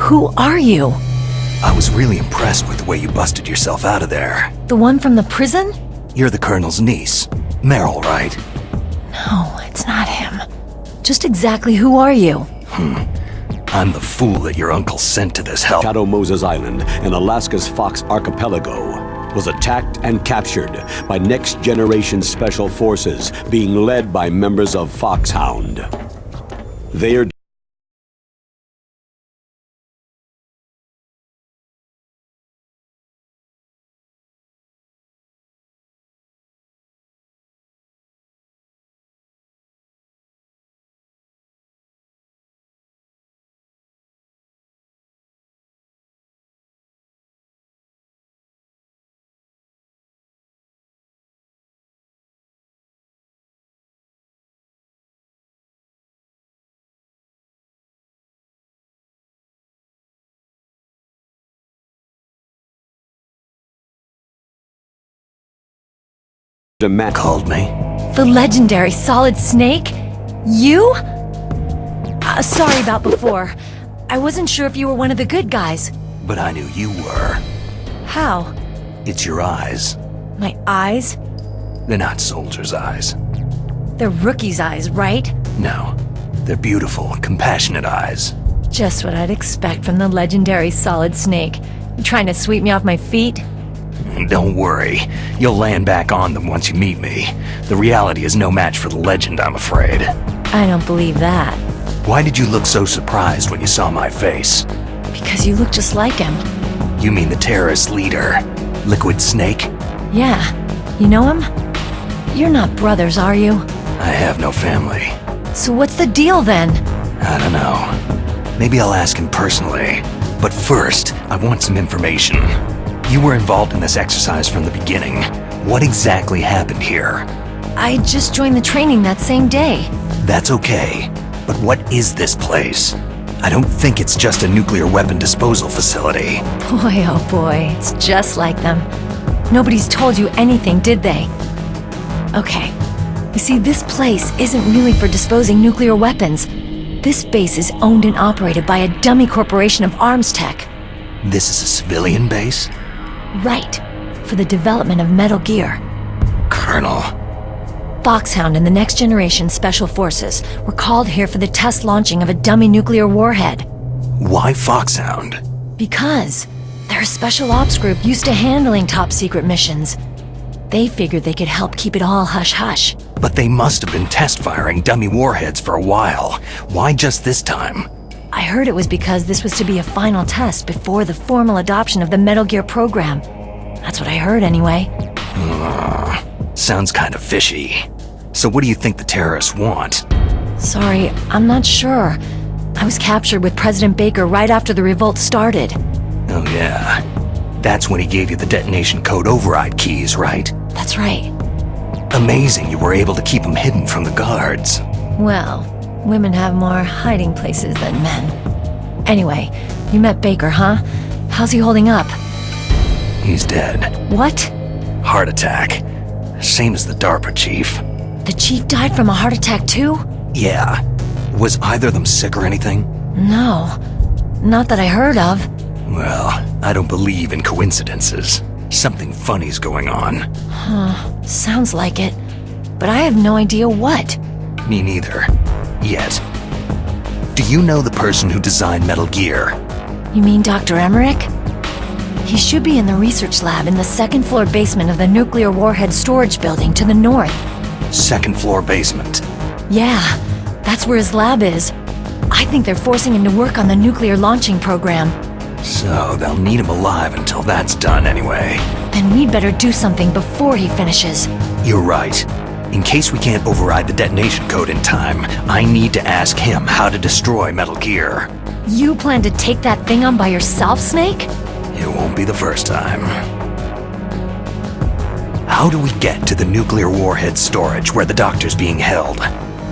Who are you? I was really impressed with the way you busted yourself out of there. The one from the prison? You're the Colonel's niece. Meryl, right? No, it's not him. Just exactly who are you? I'm the fool that your uncle sent to this hell. Shadow Moses Island in Alaska's Fox Archipelago was attacked and captured by next-generation special forces being led by members of Foxhound. They are Called me? The legendary Solid Snake? You? Sorry about before. I wasn't sure if you were one of the good guys. But I knew you were. How? It's your eyes. My eyes? They're not soldiers' eyes. They're rookie's eyes, right? No. They're beautiful, compassionate eyes. Just what I'd expect from the legendary Solid Snake. You trying to sweep me off my feet? Don't worry. You'll land back on them once you meet me. The reality is no match for the legend, I'm afraid. I don't believe that. Why did you look so surprised when you saw my face? Because you look just like him. You mean the terrorist leader, Liquid Snake? Yeah. You know him? You're not brothers, are you? I have no family. So what's the deal then? I don't know. Maybe I'll ask him personally. But first, I want some information. You were involved in this exercise from the beginning. What exactly happened here? I just joined the training that same day. That's okay. But what is this place? I don't think it's just a nuclear weapon disposal facility. Boy, oh boy, it's just like them. Nobody's told you anything, did they? Okay. You see, this place isn't really for disposing nuclear weapons. This base is owned and operated by a dummy corporation of arms tech. This is a civilian base? Right. For the development of Metal Gear. Colonel. Foxhound and the Next Generation Special Forces were called here for the test launching of a dummy nuclear warhead. Why Foxhound? Because they're a special ops group used to handling top-secret missions. They figured they could help keep it all hush-hush. But they must have been test-firing dummy warheads for a while. Why just this time? I heard it was because this was to be a final test before the formal adoption of the Metal Gear program. That's what I heard anyway. Sounds kind of fishy. So what do you think the terrorists want? Sorry, I'm not sure. I was captured with President Baker right after the revolt started. Oh yeah. That's when he gave you the detonation code override keys, right? That's right. Amazing you were able to keep them hidden from the guards. Well, women have more hiding places than men. Anyway, you met Baker, huh? How's he holding up? He's dead. What? Heart attack. Same as the DARPA chief. The chief died from a heart attack too? Yeah. Was either of them sick or anything? No. Not that I heard of. Well, I don't believe in coincidences. Something funny's going on. Huh. Sounds like it. But I have no idea what. Me neither. Yet. Do you know the person who designed Metal Gear? You mean Dr. Emmerich? He should be in the research lab in the second-floor basement of the nuclear warhead storage building to the north. Second-floor basement? Yeah, that's where his lab is. I think they're forcing him to work on the nuclear launching program. So they'll need him alive until that's done anyway. Then we'd better do something before he finishes. You're right. In case we can't override the detonation code in time, I need to ask him how to destroy Metal Gear. You plan to take that thing on by yourself, Snake? It won't be the first time. How do we get to the nuclear warhead storage where the doctor's being held?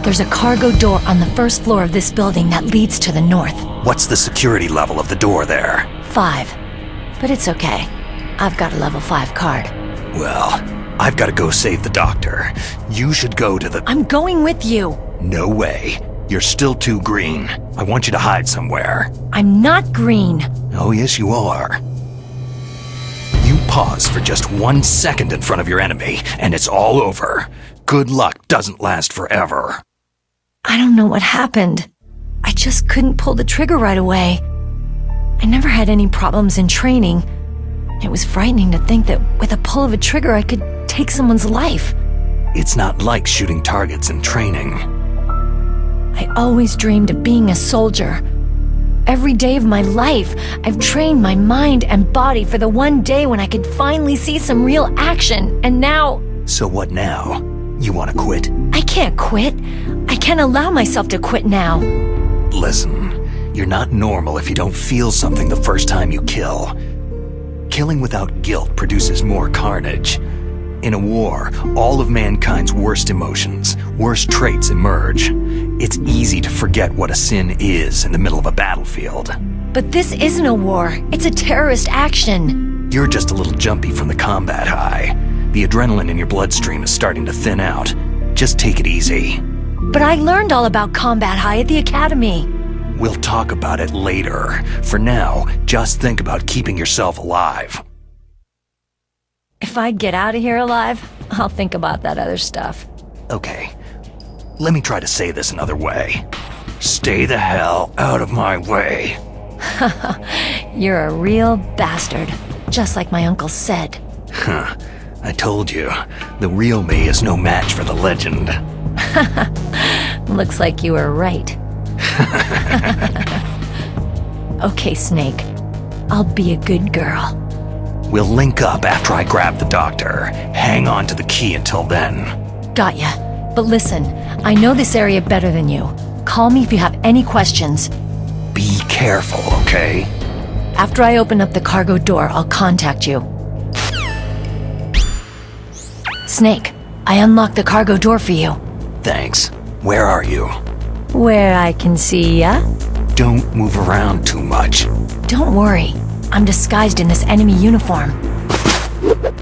There's a cargo door on the first floor of this building that leads to the north. What's the security level of the door there? 5. But it's okay. I've got a level 5 card. Well, I've got to go save the doctor. You should go to the... I'm going with you. No way. You're still too green. I want you to hide somewhere. I'm not green. Oh, yes, you are. You pause for just 1 second in front of your enemy, and it's all over. Good luck doesn't last forever. I don't know what happened. I just couldn't pull the trigger right away. I never had any problems in training. It was frightening to think that with a pull of a trigger I could take someone's life. It's not like shooting targets in training. I always dreamed of being a soldier. Every day of my life, I've trained my mind and body for the one day when I could finally see some real action, and now... So what now? You want to quit? I can't quit. I can't allow myself to quit now. Listen, you're not normal if you don't feel something the first time you kill. Killing without guilt produces more carnage. In a war, all of mankind's worst emotions, worst traits emerge. It's easy to forget what a sin is in the middle of a battlefield. But this isn't a war. It's a terrorist action. You're just a little jumpy from the combat high. The adrenaline in your bloodstream is starting to thin out. Just take it easy. But I learned all about combat high at the academy. We'll talk about it later. For now, just think about keeping yourself alive. If I get out of here alive, I'll think about that other stuff. Okay, let me try to say this another way. Stay the hell out of my way. You're a real bastard, just like my uncle said. Huh, I told you, the real me is no match for the legend. Looks like you were right. Okay, Snake. I'll be a good girl. We'll link up after I grab the doctor. Hang on to the key until then. Got ya. But listen, I know this area better than you. Call me if you have any questions. Be careful, okay? After I open up the cargo door, I'll contact you. Snake, I unlocked the cargo door for you. Thanks. Where are you? Where I can see ya. Don't move around too much. Don't worry. I'm disguised in this enemy uniform.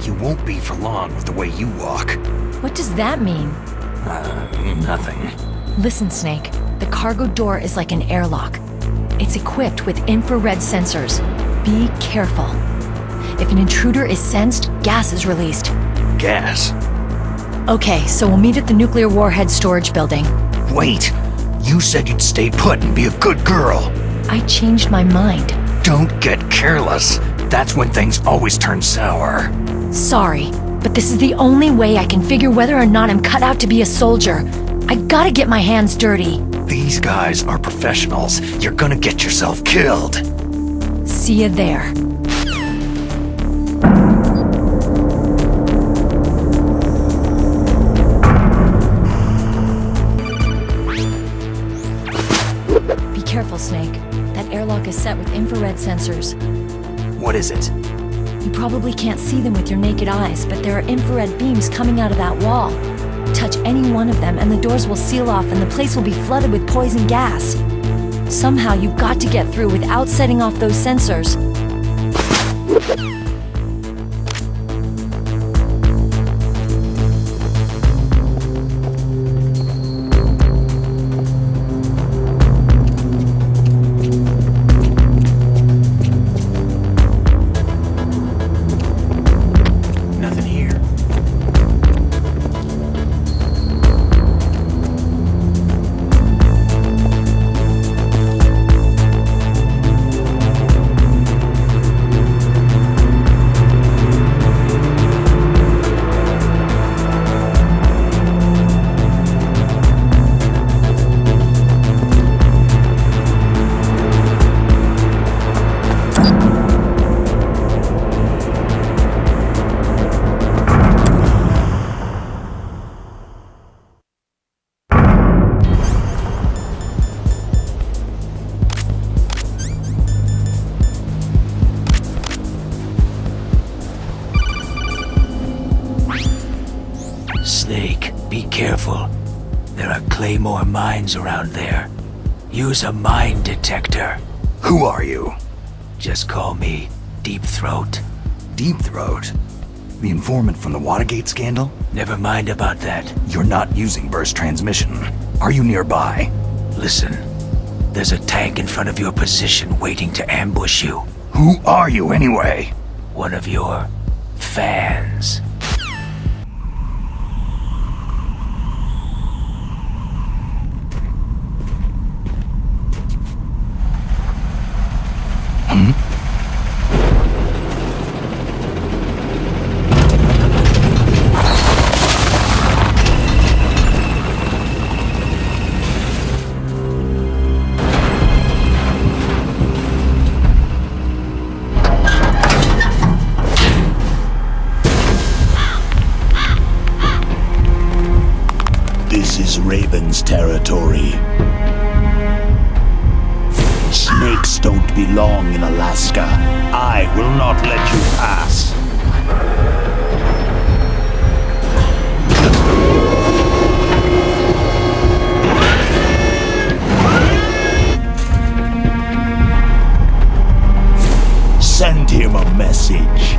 You won't be for long with the way you walk. What does that mean? Nothing. Listen, Snake. The cargo door is like an airlock. It's equipped with infrared sensors. Be careful. If an intruder is sensed, gas is released. Gas? Okay, so we'll meet at the nuclear warhead storage building. Wait! You said you'd stay put and be a good girl. I changed my mind. Don't get careless. That's when things always turn sour. Sorry, but this is the only way I can figure whether or not I'm cut out to be a soldier. I gotta get my hands dirty. These guys are professionals. You're gonna get yourself killed. See ya there. Be careful, Snake. That airlock is set with infrared sensors. What is it? You probably can't see them with your naked eyes, but there are infrared beams coming out of that wall. Touch any one of them and the doors will seal off and the place will be flooded with poison gas. Somehow you've got to get through without setting off those sensors. Snake, be careful. There are claymore mines around there. Use a mine detector. Who are you? Just call me Deep Throat. Deep Throat? The informant from the Watergate scandal? Never mind about that. You're not using burst transmission. Are you nearby? Listen, there's a tank in front of your position waiting to ambush you. Who are you anyway? One of your fans. This is Raven's territory. Snakes don't belong in Alaska. I will not let you pass. Send him a message.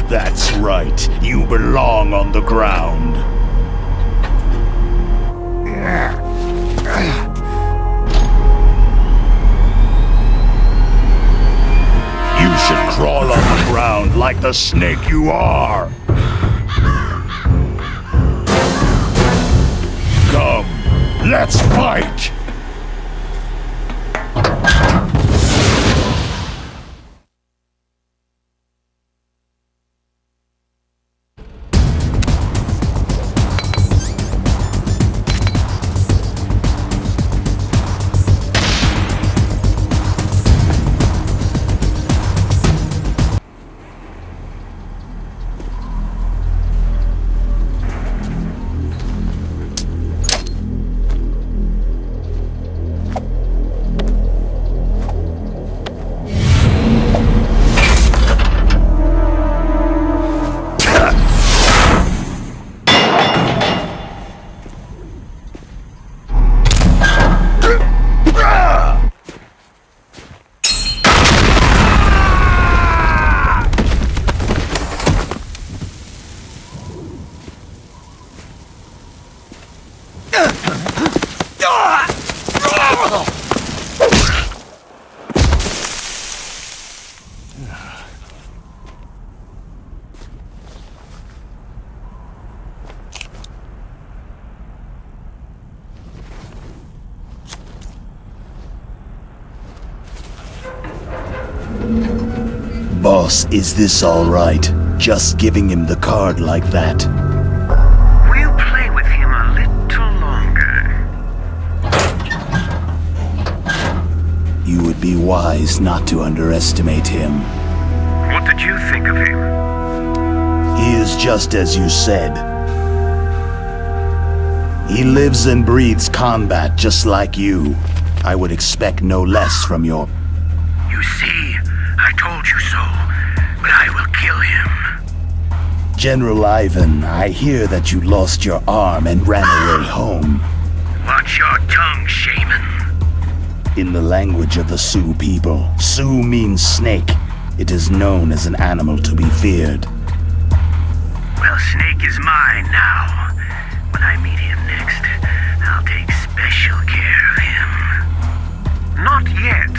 That's right. You belong on the ground. You should crawl on the ground like the snake you are. Come, let's fight! Boss, is this all right? Just giving him the card like that? We'll play with him a little longer. You would be wise not to underestimate him. What did you think of him? He is just as you said. He lives and breathes combat just like you. I would expect no less from your... You see, I told you so, but I will kill him. General Ivan, I hear that you lost your arm and ran away home. Watch your tongue, shaman. In the language of the Sioux people, Sioux means snake. It is known as an animal to be feared. Well, Snake is mine now. When I meet him next, I'll take special care of him. Not yet.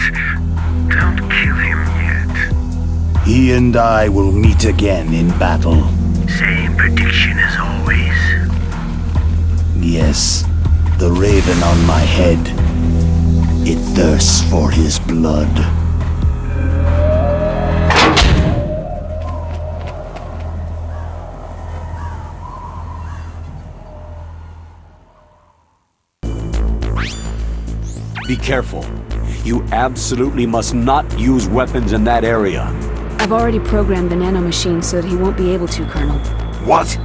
Don't kill him yet. He and I will meet again in battle. Same prediction as always. Yes, the raven on my head. It thirsts for his blood. Be careful. You absolutely must not use weapons in that area. I've already programmed the nanomachine so that he won't be able to, Colonel. What?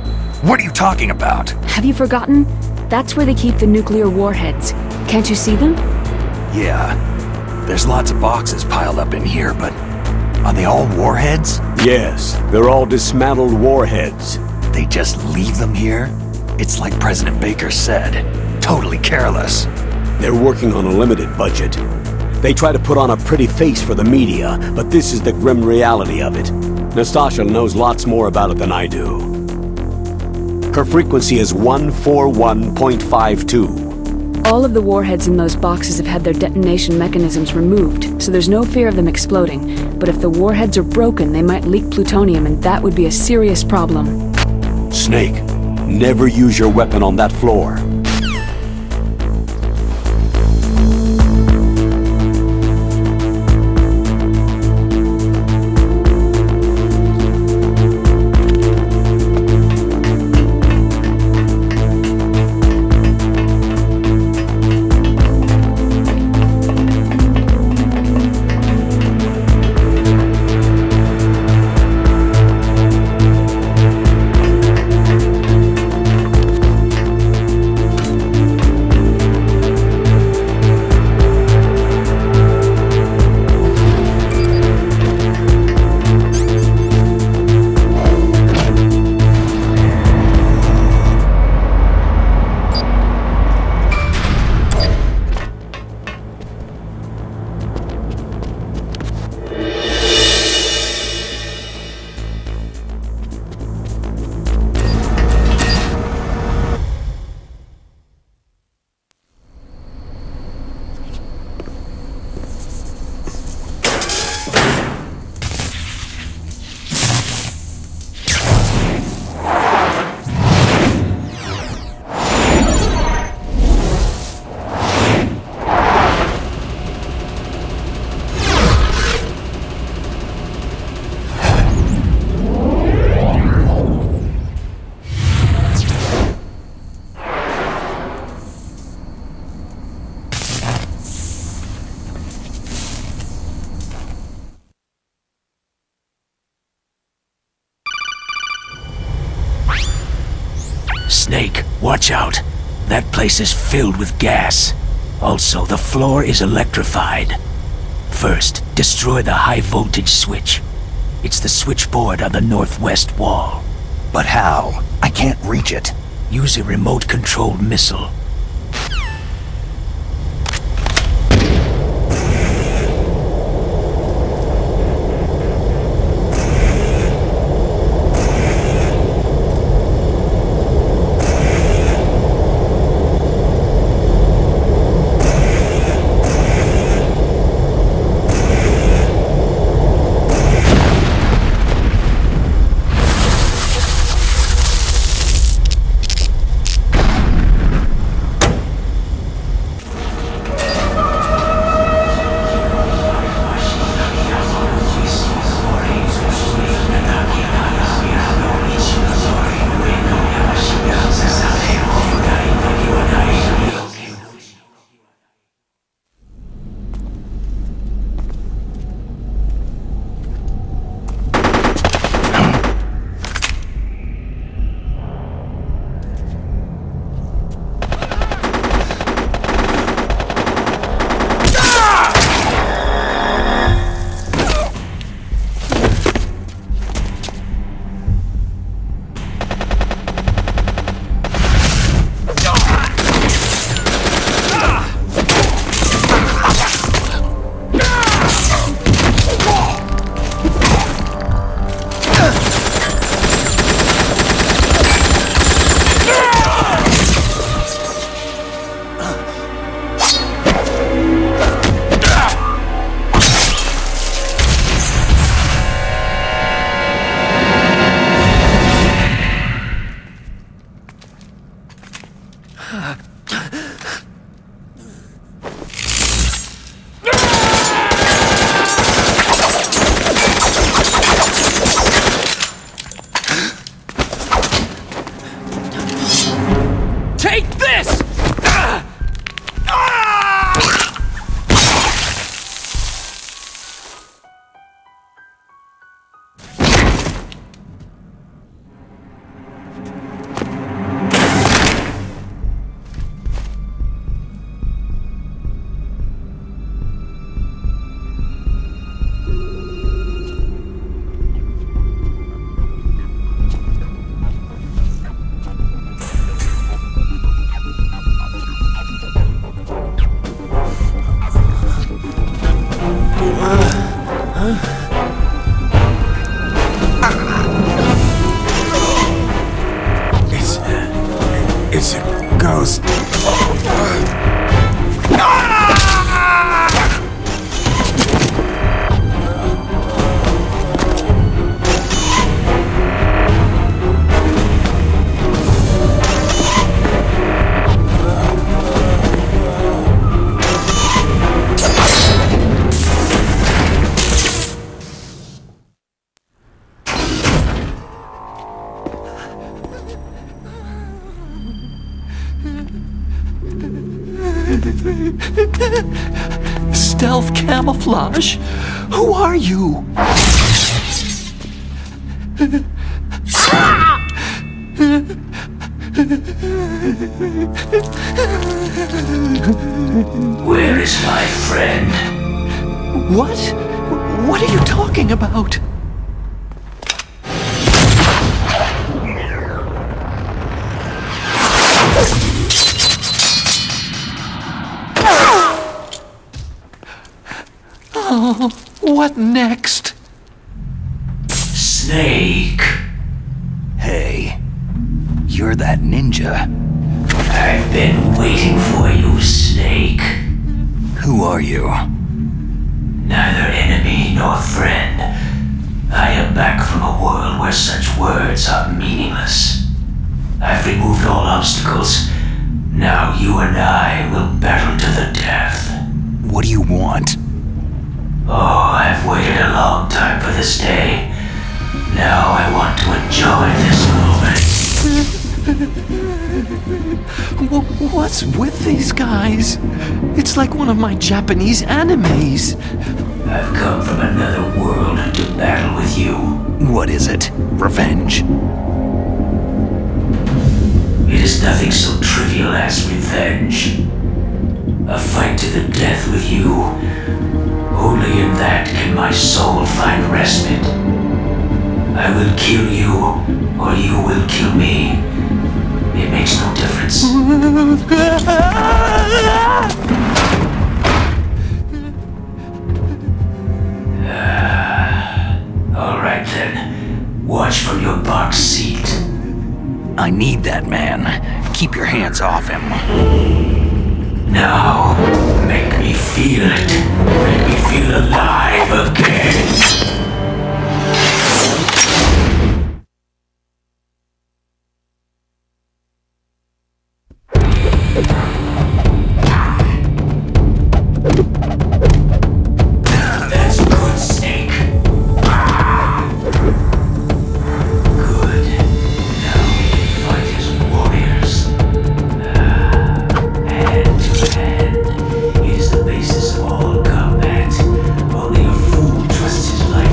What are you talking about? Have you forgotten? That's where they keep the nuclear warheads. Can't you see them? Yeah. There's lots of boxes piled up in here, but are they all warheads? Yes, they're all dismantled warheads. They just leave them here? It's like President Baker said. Totally careless. They're working on a limited budget. They try to put on a pretty face for the media, but this is the grim reality of it. Nastasha knows lots more about it than I do. Her frequency is 141.52. All of the warheads in those boxes have had their detonation mechanisms removed, so there's no fear of them exploding. But if the warheads are broken, they might leak plutonium, and that would be a serious problem. Snake, never use your weapon on that floor. Snake, watch out. That place is filled with gas. Also, the floor is electrified. First, destroy the high-voltage switch. It's the switchboard on the northwest wall. But how? I can't reach it. Use a remote-controlled missile. It's a ghost. Stealth camouflage? Who are you? Where is my friend? What? What are you talking about? Oh, what next? Snake. Hey, you're that ninja. I've been waiting for you, Snake. Who are you? Neither enemy nor friend. I am back from a world where such words are meaningless. I've removed all obstacles. Now you and I will battle to the death. What do you want? Oh, I've waited a long time for this day. Now I want to enjoy this moment. What's with these guys? It's like one of my Japanese animes. I've come from another world to battle with you. What is it? Revenge? It is nothing so trivial as revenge. A fight to the death with you. Only in that can my soul find respite. I will kill you, or you will kill me. It makes no difference. All right then. Watch from your box seat. I need that man. Keep your hands off him. Now, make me feel it. Make me feel alive again. That's good, Snake. Good. Now we can fight as warriors. Hand to hand. It is the basis of all combat. Only a fool trusts his life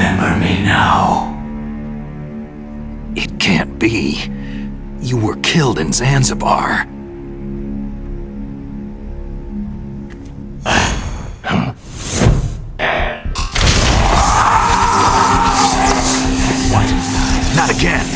remember me now? It can't be. You were killed in Zanzibar. What? Not again.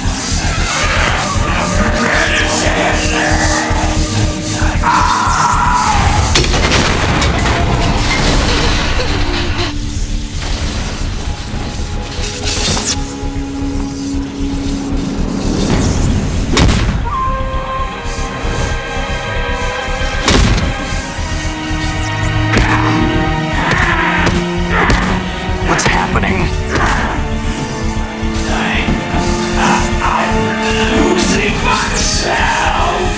What's happening? I'm losing myself.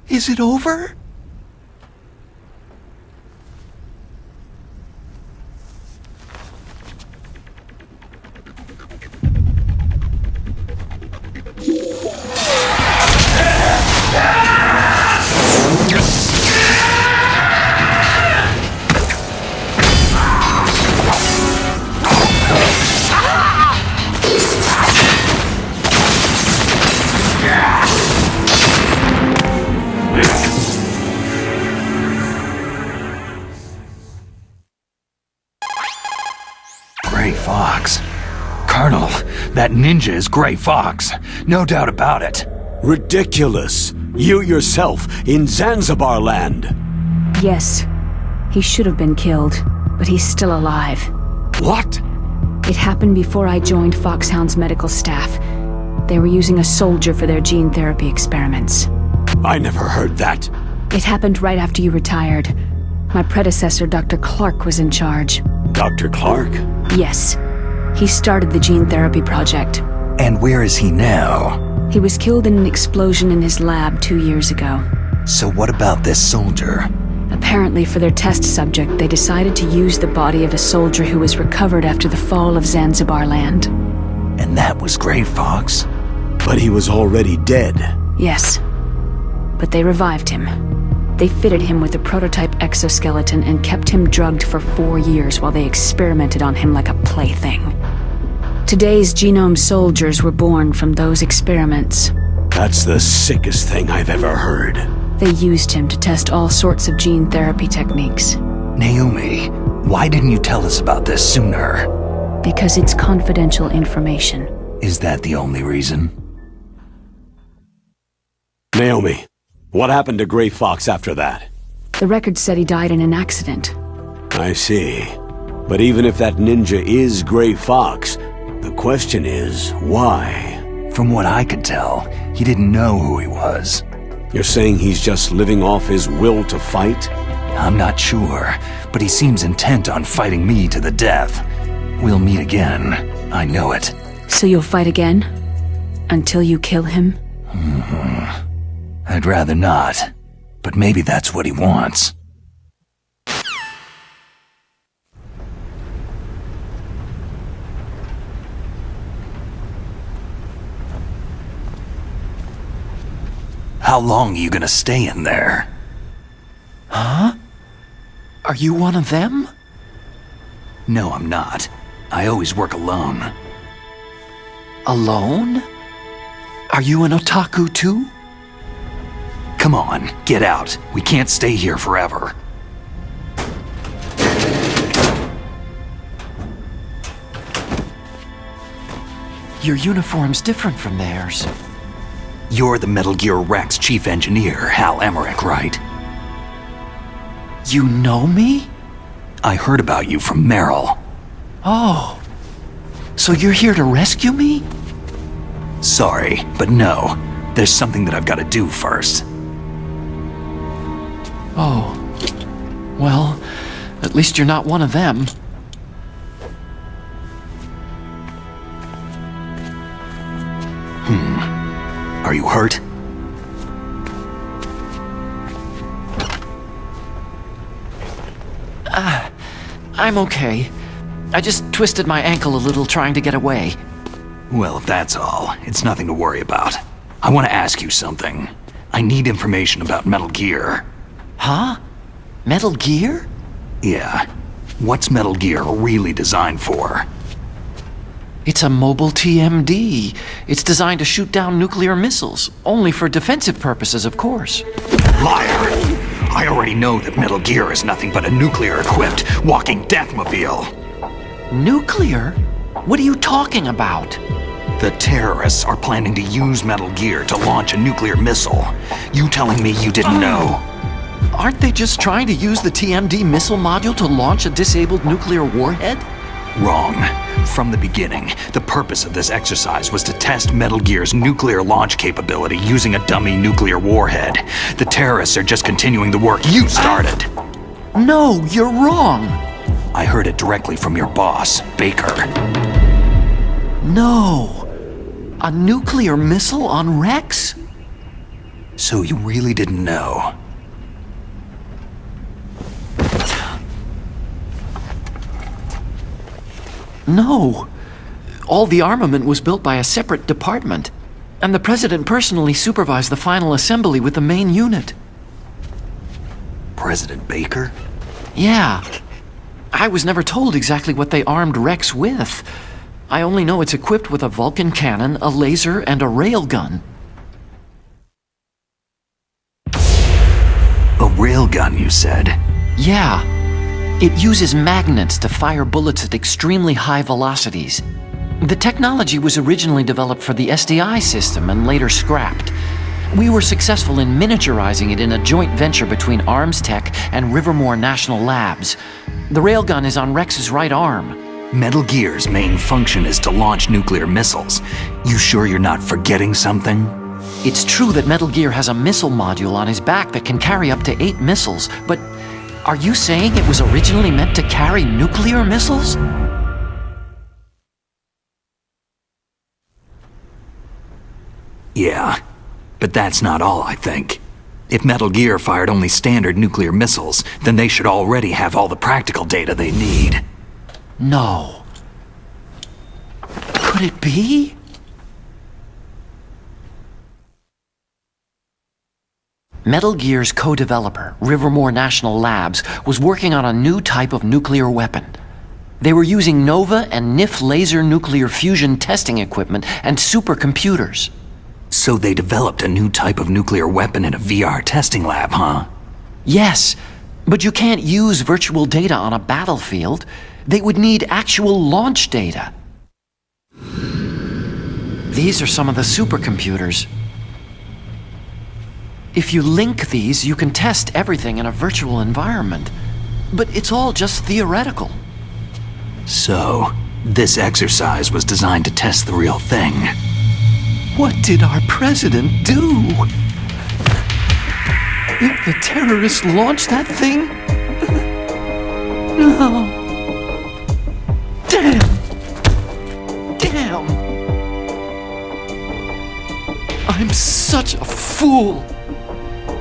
Is it over? Gray Fox. Colonel, that ninja is Gray Fox. No doubt about it. Ridiculous. You yourself in Zanzibar land. Yes, he should have been killed, but he's still alive. What? It happened before I joined Foxhound's medical staff. They were using a soldier for their gene therapy experiments. I never heard that. It happened right after you retired. My predecessor, Dr. Clark, was in charge. Dr. Clark? Yes. He started the gene therapy project. And where is he now? He was killed in an explosion in his lab 2 years ago. So what about this soldier? Apparently, for their test subject, they decided to use the body of a soldier who was recovered after the fall of Zanzibar land. And that was Gray Fox? But he was already dead. Yes. But they revived him. They fitted him with a prototype exoskeleton and kept him drugged for 4 years while they experimented on him like a plaything. Today's genome soldiers were born from those experiments. That's the sickest thing I've ever heard. They used him to test all sorts of gene therapy techniques. Naomi, why didn't you tell us about this sooner? Because it's confidential information. Is that the only reason? Naomi, what happened to Gray Fox after that? The record said he died in an accident. I see. But even if that ninja is Gray Fox, the question is, why? From what I could tell, he didn't know who he was. You're saying he's just living off his will to fight? I'm not sure, but he seems intent on fighting me to the death. We'll meet again. I know it. So you'll fight again? Until you kill him? I'd rather not, but maybe that's what he wants. How long are you gonna stay in there? Huh? Are you one of them? No, I'm not. I always work alone. Alone? Are you an otaku too? Come on, get out. We can't stay here forever. Your uniform's different from theirs. You're the Metal Gear Rex chief engineer, Hal Emmerich, right? You know me? I heard about you from Meryl. Oh. So you're here to rescue me? Sorry, but no. There's something that I've got to do first. Oh. Well, at least you're not one of them. Are you hurt? I'm okay. I just twisted my ankle a little trying to get away. Well, if that's all, it's nothing to worry about. I want to ask you something. I need information about Metal Gear. Huh? Metal Gear? Yeah. What's Metal Gear really designed for? It's a mobile TMD. It's designed to shoot down nuclear missiles. Only for defensive purposes, of course. Liar! I already know that Metal Gear is nothing but a nuclear-equipped walking deathmobile. Nuclear? What are you talking about? The terrorists are planning to use Metal Gear to launch a nuclear missile. You telling me you didn't know? Aren't they just trying to use the TMD missile module to launch a disabled nuclear warhead? Wrong. From the beginning, the purpose of this exercise was to test Metal Gear's nuclear launch capability using a dummy nuclear warhead. The terrorists are just continuing the work you started. No, you're wrong. I heard it directly from your boss, Baker. No. A nuclear missile on Rex? So you really didn't know? No. All the armament was built by a separate department, and the President personally supervised the final assembly with the main unit. President Baker? Yeah. I was never told exactly what they armed Rex with. I only know it's equipped with a Vulcan cannon, a laser, and a railgun. A railgun, you said? Yeah. It uses magnets to fire bullets at extremely high velocities. The technology was originally developed for the SDI system and later scrapped. We were successful in miniaturizing it in a joint venture between Arms Tech and Rivermore National Labs. The railgun is on Rex's right arm. Metal Gear's main function is to launch nuclear missiles. You sure you're not forgetting something? It's true that Metal Gear has a missile module on his back that can carry up to 8 missiles, but are you saying it was originally meant to carry nuclear missiles? Yeah, but that's not all, I think. If Metal Gear fired only standard nuclear missiles, then they should already have all the practical data they need. No. Could it be? Metal Gear's co-developer, Rivermore National Labs, was working on a new type of nuclear weapon. They were using NOVA and NIF laser nuclear fusion testing equipment and supercomputers. So they developed a new type of nuclear weapon in a VR testing lab, huh? Yes, but you can't use virtual data on a battlefield. They would need actual launch data. These are some of the supercomputers. If you link these, you can test everything in a virtual environment. But it's all just theoretical. So, this exercise was designed to test the real thing. What did our president do? If the terrorists launched that thing? No. Damn! Damn! I'm such a fool!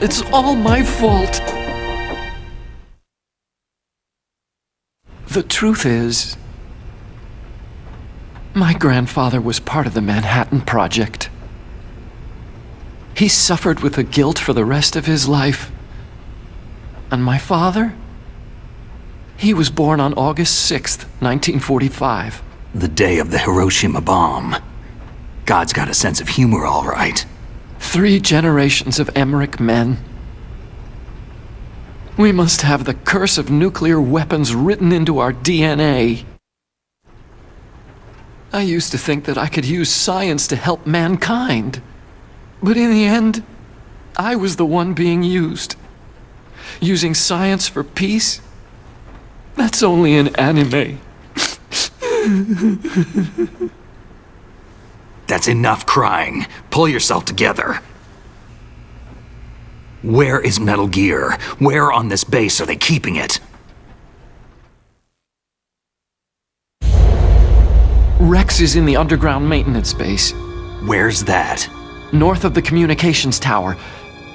It's all my fault! The truth is, my grandfather was part of the Manhattan Project. He suffered with the guilt for the rest of his life. And my father? He was born on August 6th, 1945. The day of the Hiroshima bomb. God's got a sense of humor, all right. 3 generations of Emmerich men. We must have the curse of nuclear weapons written into our DNA. I used to think that I could use science to help mankind. But in the end, I was the one being used. Using science for peace? That's only in anime. That's enough crying. Pull yourself together. Where is Metal Gear? Where on this base are they keeping it? Rex is in the underground maintenance base. Where's that? North of the communications tower.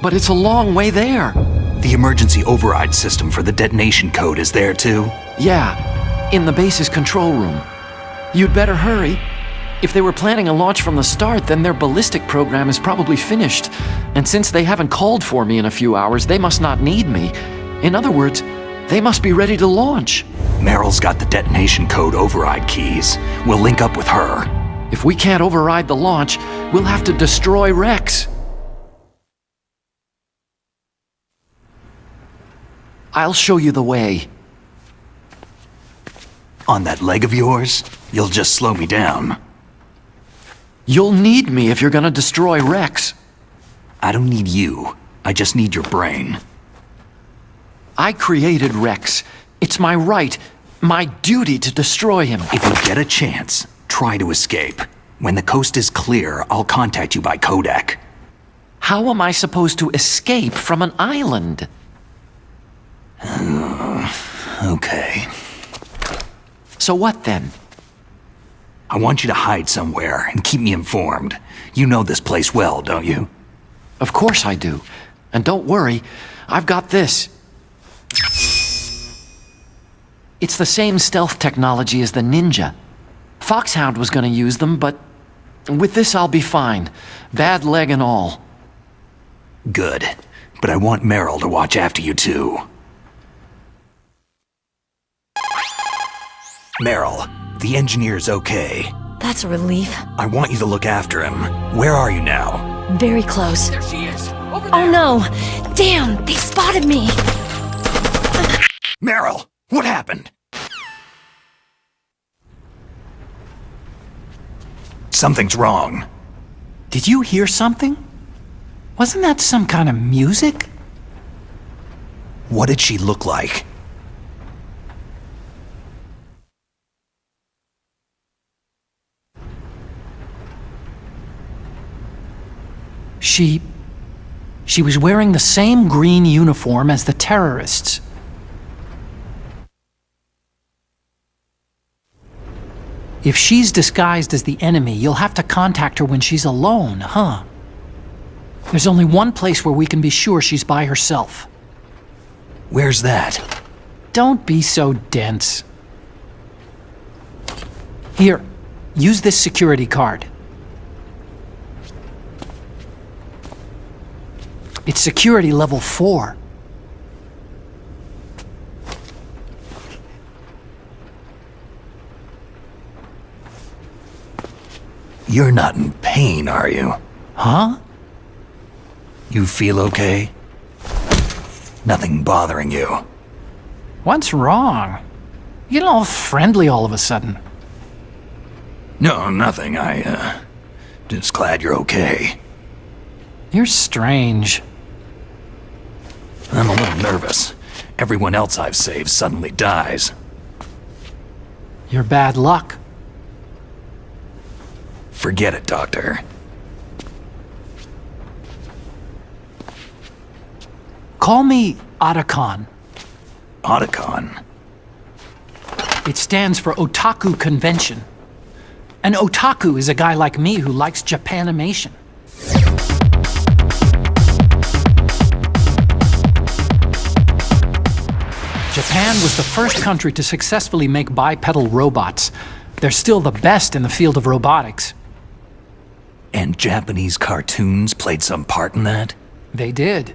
But it's a long way there. The emergency override system for the detonation code is there too? Yeah, in the base's control room. You'd better hurry. If they were planning a launch from the start, then their ballistic program is probably finished. And since they haven't called for me in a few hours, they must not need me. In other words, they must be ready to launch. Meryl's got the detonation code override keys. We'll link up with her. If we can't override the launch, we'll have to destroy Rex. I'll show you the way. On that leg of yours, you'll just slow me down. You'll need me if you're gonna destroy Rex. I don't need you. I just need your brain. I created Rex. It's my right, my duty to destroy him. If you get a chance, try to escape. When the coast is clear, I'll contact you by codec. How am I supposed to escape from an island? Okay. So what then? I want you to hide somewhere and keep me informed. You know this place well, don't you? Of course I do. And don't worry, I've got this. It's the same stealth technology as the Ninja. Foxhound was gonna use them, but with this I'll be fine. Bad leg and all. Good. But I want Meryl to watch after you too. Meryl, the engineer's okay. That's a relief. I want you to look after him. Where are you now? Very close. There she is! Over there! Oh no! Damn, they spotted me! Meryl, what happened? Something's wrong. Did you hear something? Wasn't that some kind of music? What did she look like? She was wearing the same green uniform as the terrorists. If she's disguised as the enemy, you'll have to contact her when she's alone, huh? There's only one place where we can be sure she's by herself. Where's that? Don't be so dense. Here, use this security card. It's security level 4. You're not in pain, are you? Huh? You feel okay? Nothing bothering you? What's wrong? You get all friendly all of a sudden. No, nothing. Just glad you're okay. You're strange. I'm a little nervous. Everyone else I've saved suddenly dies. You're bad luck. Forget it, Doctor. Call me Otacon. Otacon? It stands for Otaku Convention. An otaku is a guy like me who likes Japanimation. Japan was the first country to successfully make bipedal robots. They're still the best in the field of robotics. And Japanese cartoons played some part in that? They did.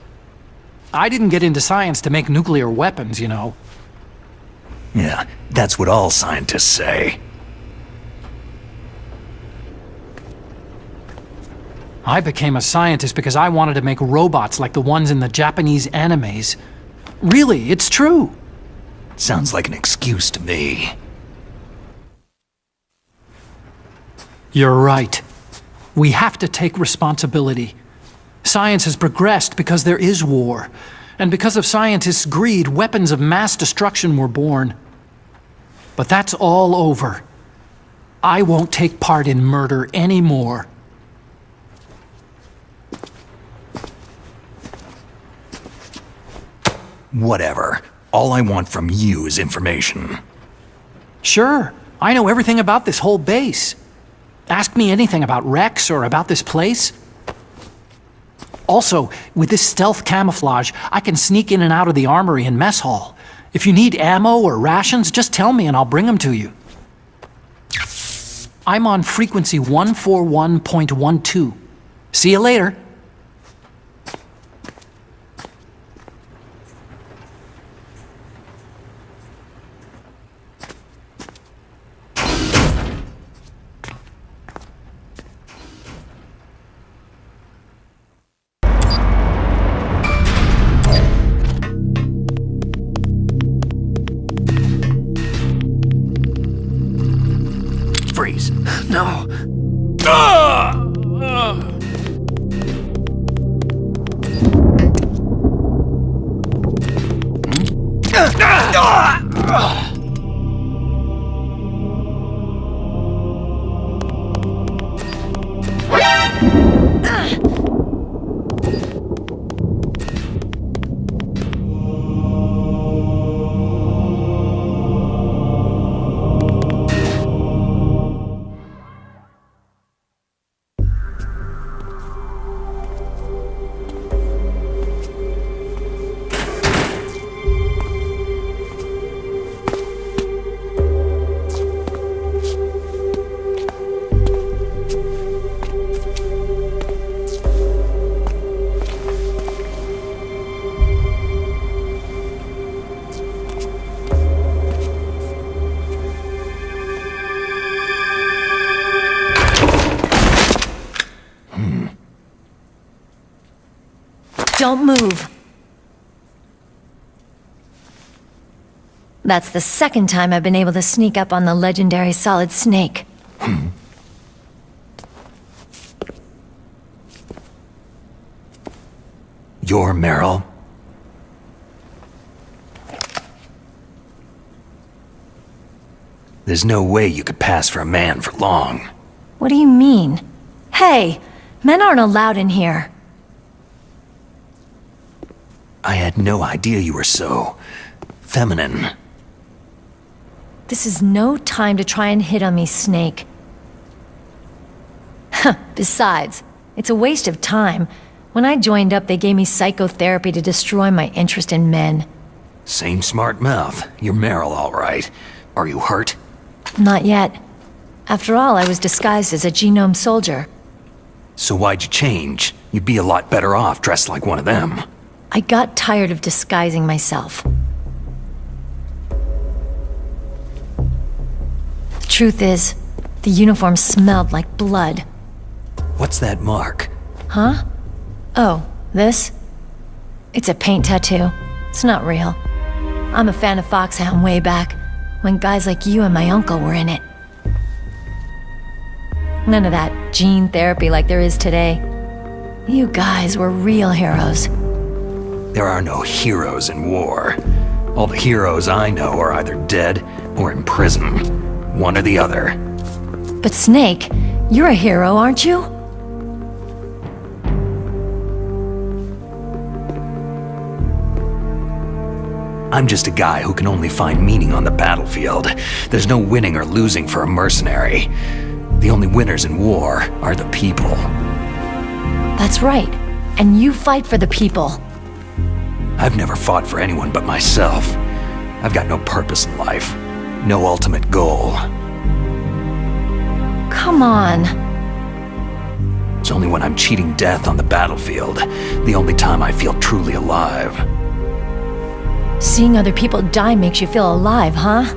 I didn't get into science to make nuclear weapons, you know. Yeah, that's what all scientists say. I became a scientist because I wanted to make robots like the ones in the Japanese animes. Really, it's true. Sounds like an excuse to me. You're right. We have to take responsibility. Science has progressed because there is war. And because of scientists' greed, weapons of mass destruction were born. But that's all over. I won't take part in murder anymore. Whatever. All I want from you is information. Sure, I know everything about this whole base. Ask me anything about Rex or about this place. Also, with this stealth camouflage, I can sneak in and out of the armory and mess hall. If you need ammo or rations, just tell me and I'll bring them to you. I'm on frequency 141.12. See you later. Freeze. No. Don't move. That's the second time I've been able to sneak up on the legendary Solid Snake. You're Meryl? There's no way you could pass for a man for long. What do you mean? Hey, men aren't allowed in here. I had no idea you were so feminine. This is no time to try and hit on me, Snake. Besides, it's a waste of time. When I joined up, they gave me psychotherapy to destroy my interest in men. Same smart mouth. You're Meryl, all right. Are you hurt? Not yet. After all, I was disguised as a genome soldier. So why'd you change? You'd be a lot better off dressed like one of them. I got tired of disguising myself. The truth is, the uniform smelled like blood. What's that mark? Huh? Oh, this? It's a paint tattoo. It's not real. I'm a fan of Foxhound way back, when guys like you and my uncle were in it. None of that gene therapy like there is today. You guys were real heroes. There are no heroes in war. All the heroes I know are either dead or in prison. One or the other. But Snake, you're a hero, aren't you? I'm just a guy who can only find meaning on the battlefield. There's no winning or losing for a mercenary. The only winners in war are the people. That's right. And you fight for the people. I've never fought for anyone but myself. I've got no purpose in life. No ultimate goal. Come on. It's only when I'm cheating death on the battlefield, the only time I feel truly alive. Seeing other people die makes you feel alive, huh?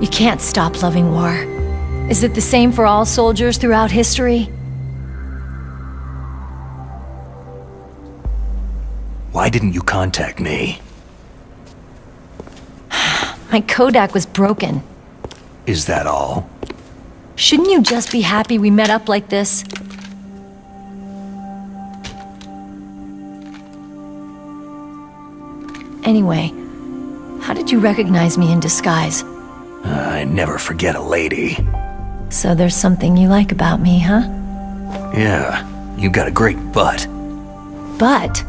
You can't stop loving war. Is it the same for all soldiers throughout history? Why didn't you contact me? My Kodak was broken. Is that all? Shouldn't you just be happy we met up like this? Anyway, how did you recognize me in disguise? I never forget a lady. So there's something you like about me, huh? Yeah, you got a great butt. Butt?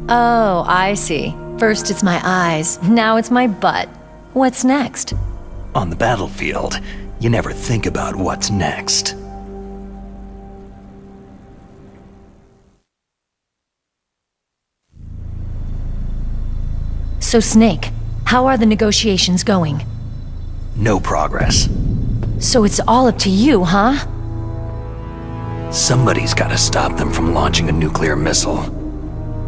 Oh, I see. First it's my eyes, now it's my butt. What's next? On the battlefield, you never think about what's next. So Snake, how are the negotiations going? No progress. So it's all up to you, huh? Somebody's gotta stop them from launching a nuclear missile.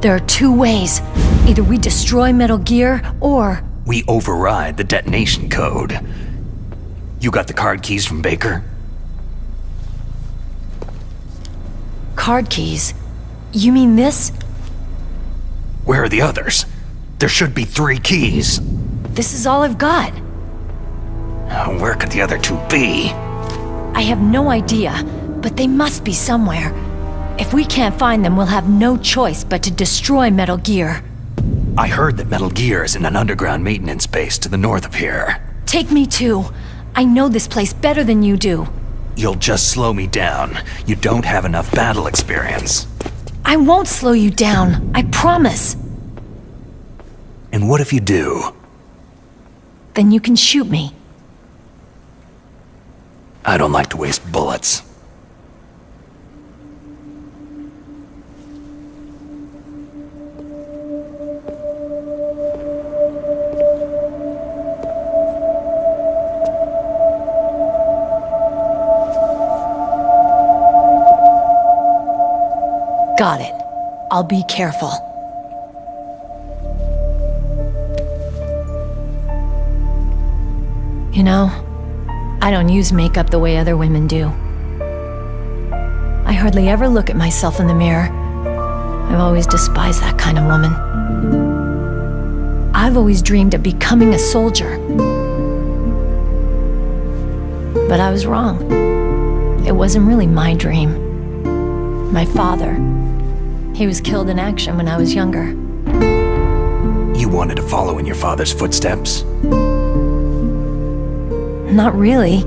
There are two ways. Either we destroy Metal Gear, or... we override the detonation code. You got the card keys from Baker? Card keys? You mean this? Where are the others? There should be 3 keys. This is all I've got. Where could the other 2 be? I have no idea, but they must be somewhere. If we can't find them, we'll have no choice but to destroy Metal Gear. I heard that Metal Gear is in an underground maintenance base to the north of here. Take me too. I know this place better than you do. You'll just slow me down. You don't have enough battle experience. I won't slow you down, I promise. And what if you do? Then you can shoot me. I don't like to waste bullets. Got it. I'll be careful. You know, I don't use makeup the way other women do. I hardly ever look at myself in the mirror. I've always despised that kind of woman. I've always dreamed of becoming a soldier. But I was wrong. It wasn't really my dream. My father, he was killed in action when I was younger. You wanted to follow in your father's footsteps? Not really.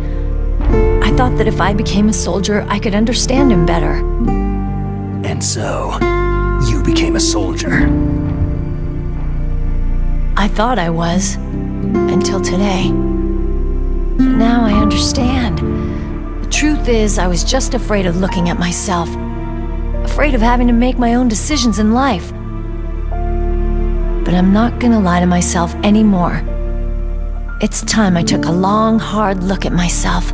I thought that if I became a soldier, I could understand him better. And so, you became a soldier. I thought I was, until today. But now I understand. The truth is, I was just afraid of looking at myself. Afraid of having to make my own decisions in life. But I'm not gonna lie to myself anymore. It's time I took a long, hard look at myself.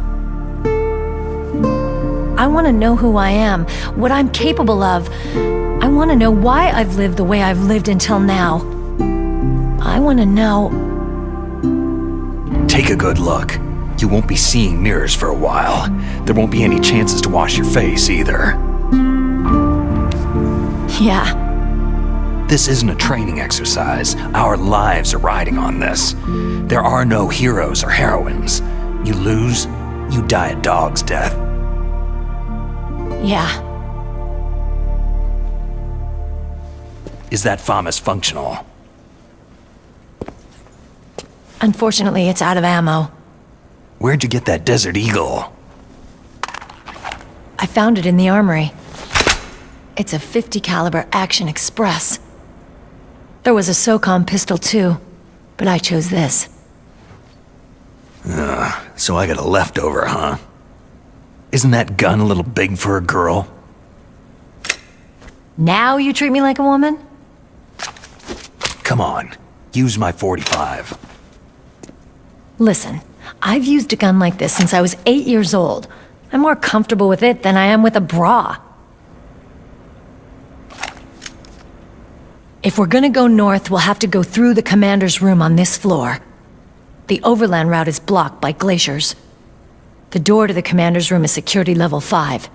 I want to know who I am, what I'm capable of. I want to know why I've lived the way I've lived until now. I want to know... Take a good look. You won't be seeing mirrors for a while. There won't be any chances to wash your face either. Yeah. This isn't a training exercise. Our lives are riding on this. There are no heroes or heroines. You lose, you die a dog's death. Yeah. Is that FAMAS functional? Unfortunately, it's out of ammo. Where'd you get that Desert Eagle? I found it in the armory. It's a .50 caliber Action Express. There was a SOCOM pistol too, but I chose this. So I got a leftover, huh? Isn't that gun a little big for a girl? Now you treat me like a woman? Come on, use my .45. Listen, I've used a gun like this since I was 8 years old. I'm more comfortable with it than I am with a bra. If we're gonna go north, we'll have to go through the commander's room on this floor. The overland route is blocked by glaciers. The door to the commander's room is security level 5.